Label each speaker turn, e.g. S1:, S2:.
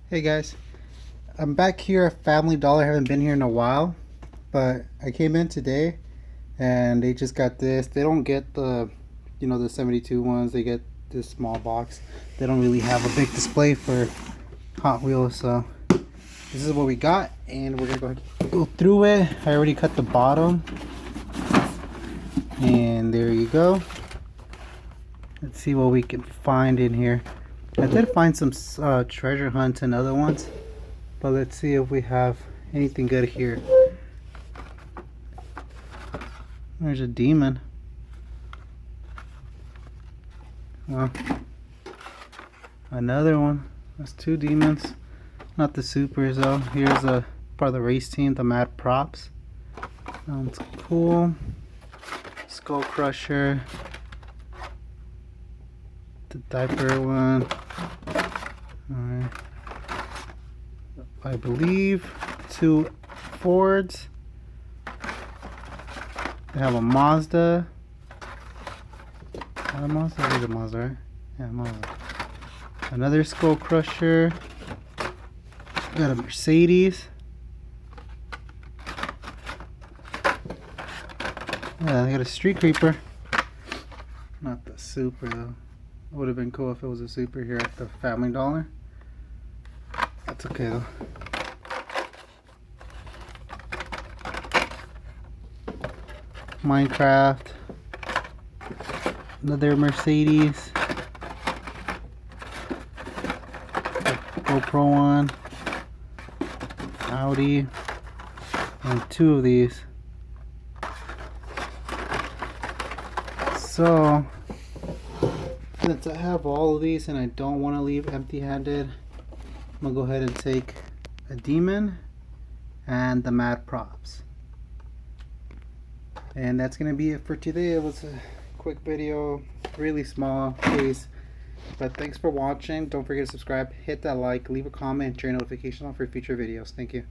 S1: Hey guys, I'm back here at Family Dollar. I haven't been here in a while, but I came in today and they just got this. They don't get the 72 ones. They get this small box. They don't really have a big display for Hot Wheels, so this is what we got, and we're gonna go through it. I already cut the bottom, and there you go. Let's see what we can find in here. I did find some treasure hunts and other ones, but let's see if we have anything good here. There's a demon. Well, another one. That's two demons. Not the supers though. Here's a part of the race team, the Mad Props. Sounds cool. Skull Crusher. The diaper one. Alright. I believe two Fords. They have a Mazda. Not a Mazda? It is a Mazda, right? Yeah, Mazda. Another Skull Crusher. We got a Mercedes. Yeah, they got a Street Creeper. Not the Super though. It would have been cool if it was a Super here at the Family Dollar. That's okay though. Minecraft. Another Mercedes. GoPro one. Audi. And two of these. So, since I have all of these and I don't want to leave empty-handed, I'm gonna go ahead and take a demon and the Mad Props. And that's gonna be it for today. It was a quick video, really small case, but thanks for watching. Don't forget to subscribe, hit that like, leave a comment, and turn your notifications on for future videos. Thank you.